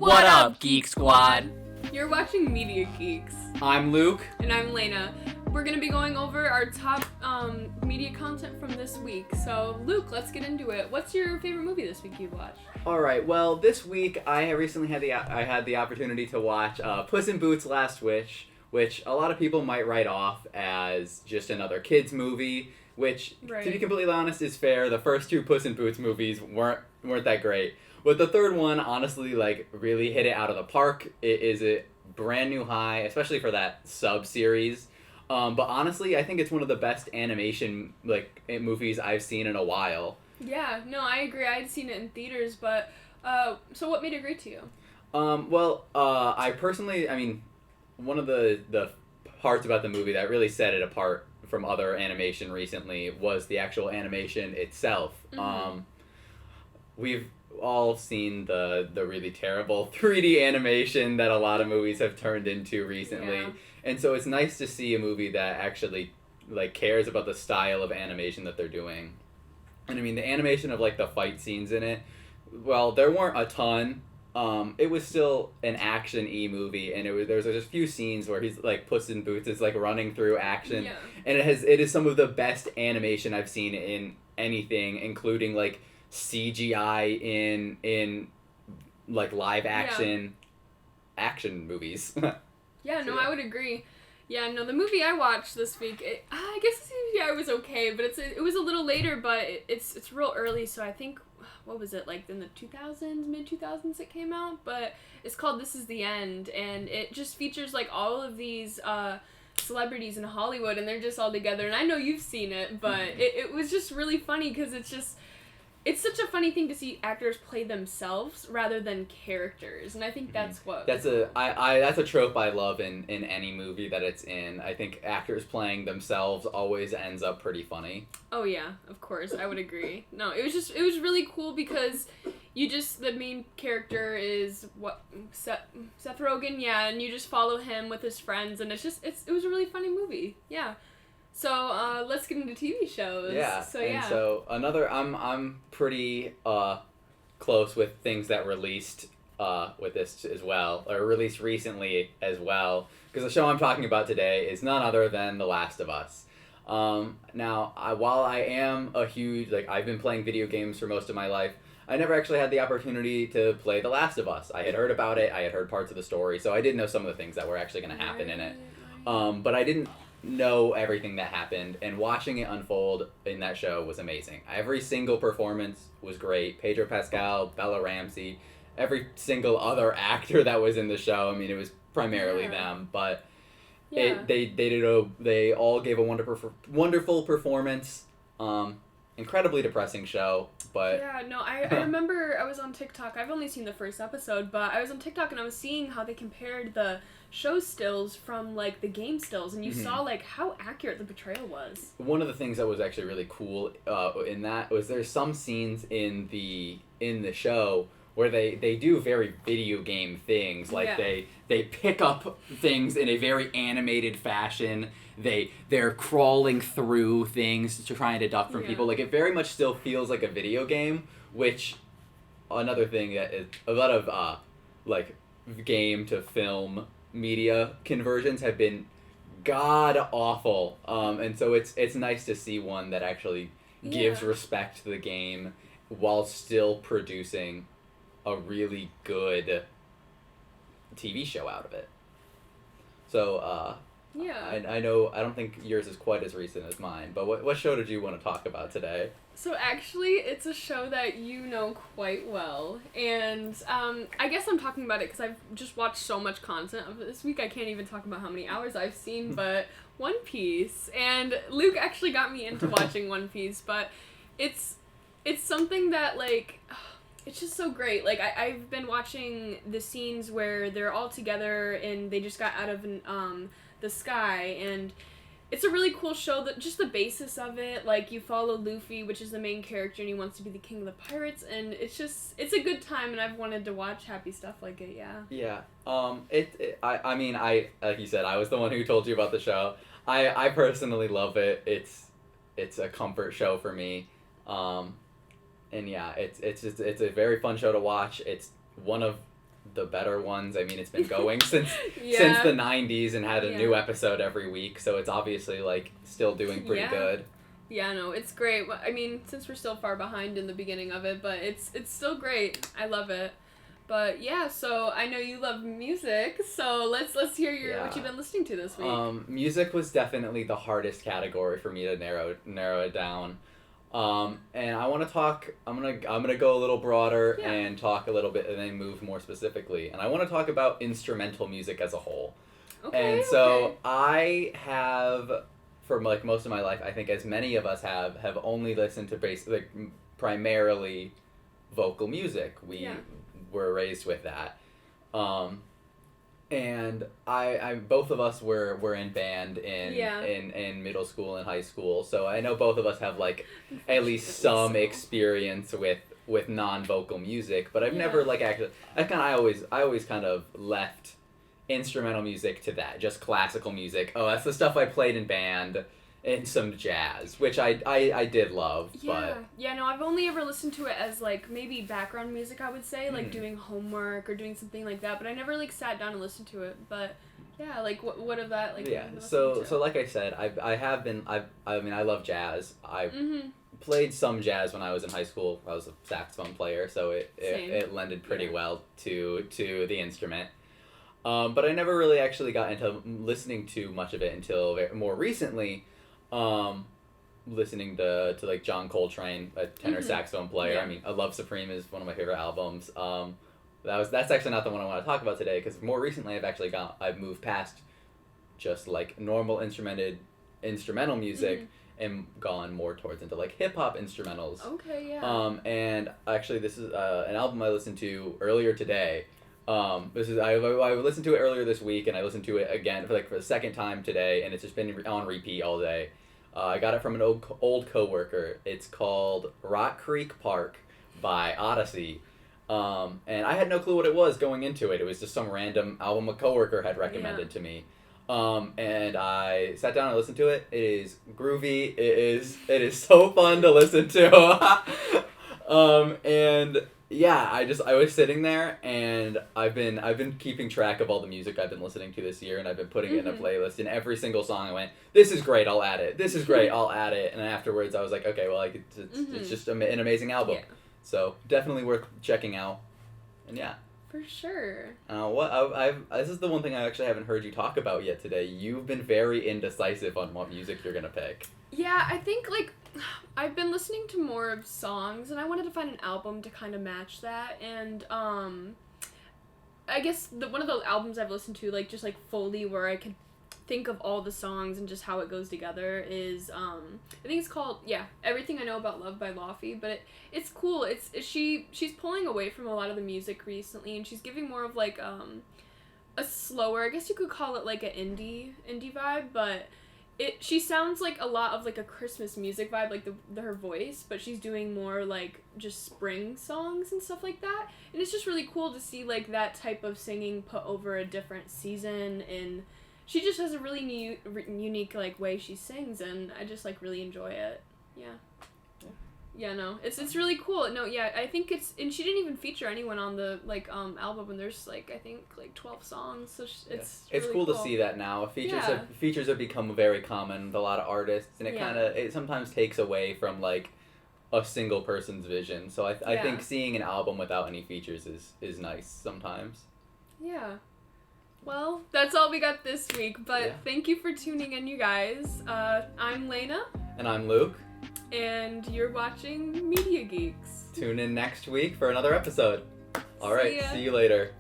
What up, Geek Squad? You're watching Media Geeks. I'm Luke. And I'm Lena. We're going to be going over our top media content from this week. So, Luke, let's get into it. What's your favorite movie this week you've watched? Alright, well, this week I recently had the opportunity to watch Puss in Boots: Last Wish, which a lot of people might write off as just another kids movie, which, to be completely honest, is fair. The first two Puss in Boots movies weren't that great. But the third one, honestly, really hit it out of the park. It is a brand new high, especially for that sub-series. But honestly, I think it's one of the best animation, movies I've seen in a while. Yeah, no, I agree. I had seen it in theaters, but, so what made it great to you? I personally, one of the parts about the movie that really set it apart from other animation recently was the actual animation itself. Mm-hmm. We've all seen the really terrible 3D animation that a lot of movies have turned into recently. Yeah. And so it's nice to see a movie that actually cares about the style of animation that they're doing. And the animation of the fight scenes in it, well, there weren't a ton. It was still an action-y movie, and there's just a few scenes where he's Puss in Boots is running through action. Yeah. And it is some of the best animation I've seen in anything, including CGI in live action movies. Yeah, no, I would agree. Yeah, no, the movie I watched this week, I guess the CGI was okay, but it was a little later, but it's real early, so I think, what was it, in the 2000s, mid-2000s it came out? But it's called This Is the End, and it just features, all of these, celebrities in Hollywood, and they're just all together, and I know you've seen it, but it was just really funny, because it's such a funny thing to see actors play themselves rather than characters, and I think that's what... That's a trope I love in any movie that it's in. I think actors playing themselves always ends up pretty funny. Oh yeah, of course, I would agree. No, it was really cool because the main character is Seth Rogen, yeah, and you just follow him with his friends, and it was a really funny movie, yeah. So, let's get into TV shows. Yeah. So so another, I'm pretty close with things that released with this as well, or released recently as well, because the show I'm talking about today is none other than The Last of Us. Now, while I am a huge, I've been playing video games for most of my life, I never actually had the opportunity to play The Last of Us. I had heard about it, I had heard parts of the story, so I did know some of the things that were actually going to happen in it. But I didn't know everything that happened, and watching it unfold in that show was amazing. Every single performance was great. Pedro Pascal, Bella Ramsey, every single other actor that was in the show. It was primarily them, but they all gave a wonderful performance. Incredibly depressing show, but... Yeah, no, I remember I was on TikTok. I've only seen the first episode, but I was on TikTok and I was seeing how they compared the show stills from, the game stills, and you saw, how accurate the portrayal was. One of the things that was actually really cool in that was there's some scenes in the show where they do very video game things. They pick up things in a very animated fashion. They're crawling through things to try and deduct from people. It very much still feels like a video game, which another thing that is a lot of game to film media conversions have been god awful. And so it's nice to see one that actually gives respect to the game while still producing a really good TV show out of it. So, I know, I don't think yours is quite as recent as mine, but what show did you want to talk about today? So actually, it's a show that you know quite well, and I guess I'm talking about it because I've just watched so much content of it this week, I can't even talk about how many hours I've seen, but One Piece, and Luke actually got me into watching One Piece, but it's something that, it's just so great. I've been watching the scenes where they're all together and they just got out of the sky, and it's a really cool show. That just the basis of it, you follow Luffy, which is the main character, and he wants to be the king of the pirates, and it's a good time, and I've wanted to watch happy stuff like it, yeah. Yeah. I like you said, I was the one who told you about the show. I personally love it. It's a comfort show for me. And yeah, it's a very fun show to watch. It's one of the better ones. I mean, it's been going since Yeah. the 90s and had a new Yeah. episode every week, so it's obviously like still doing pretty Yeah. good. Yeah, no, it's great. I mean, since we're still far behind in the beginning of it, but it's still great. I love it. But yeah, so I know you love music, so let's hear what you've been listening to this week. Music was definitely the hardest category for me to narrow it down. And I want to talk. I'm gonna go a little broader and talk a little bit, and then move more specifically. And I want to talk about instrumental music as a whole. Okay. And so I have, for like most of my life, I think as many of us have only listened to primarily vocal music. We were raised with that. And I both of us were in band in middle school and high school, so I know both of us have like at least some experience with non-vocal music, but I've never like actually I always kind of left instrumental music to that, just classical music. Oh, that's the stuff I played in band. And some jazz, which I did love, but... Yeah, no, I've only ever listened to it as, like, maybe background music, I would say, like, doing homework or doing something like that, but I never, like, sat down and listened to it, but, yeah, like, what of that, like... Yeah, so like I said, I love jazz. I played some jazz when I was in high school. I was a saxophone player, so it lended pretty well to the instrument. But I never really actually got into listening to much of it until more recently. Listening to like John Coltrane, a tenor saxophone player. I mean, A Love Supreme is one of my favorite albums. That's actually not the one I want to talk about today, because more recently I've moved past just like normal instrumental music and gone more towards into like hip hop instrumentals. Okay, yeah. And actually this is an album I listened to earlier today. I listened to it earlier this week, and I listened to it again for the second time today, and it's just been on repeat all day. I got it from an old coworker. It's called Rock Creek Park by Odyssey. And I had no clue what it was going into it. It was just some random album a coworker had recommended to me. And I sat down and listened to it. It is groovy. It is so fun to listen to. And yeah, I was sitting there, and I've been keeping track of all the music I've been listening to this year, and I've been putting it in a playlist, and every single song I went, this is great, I'll add it. This is great, I'll add it. And afterwards I was like, okay, well, like it's just an amazing album. Yeah. So definitely worth checking out. And yeah. For sure. This is the one thing I actually haven't heard you talk about yet today. You've been very indecisive on what music you're gonna pick. Yeah, I think like I've been listening to more of songs, and I wanted to find an album to kind of match that. And I guess one of the albums I've listened to, like just like fully, where I could think of all the songs and just how it goes together, is I think it's called Everything I Know About Love by Laufey. But it's cool. She's pulling away from a lot of the music recently, and she's giving more of like a slower, I guess you could call it like an indie vibe, but she sounds like a lot of like a Christmas music vibe, like her voice, but she's doing more like just spring songs and stuff like that. And it's just really cool to see like that type of singing put over a different season, and she just has a really unique like way she sings, and I just like really enjoy it. Yeah, no, it's really cool. No, yeah, I think and she didn't even feature anyone on the like album, and there's like I think like 12 songs, so it's really cool to see that now. Features have become very common with a lot of artists, and it sometimes takes away from like a single person's vision. So I think seeing an album without any features is nice sometimes. Yeah. Well, that's all we got this week, but thank you for tuning in, you guys. I'm Lena. And I'm Luke. And you're watching Media Geeks. Tune in next week for another episode. All right, see you later.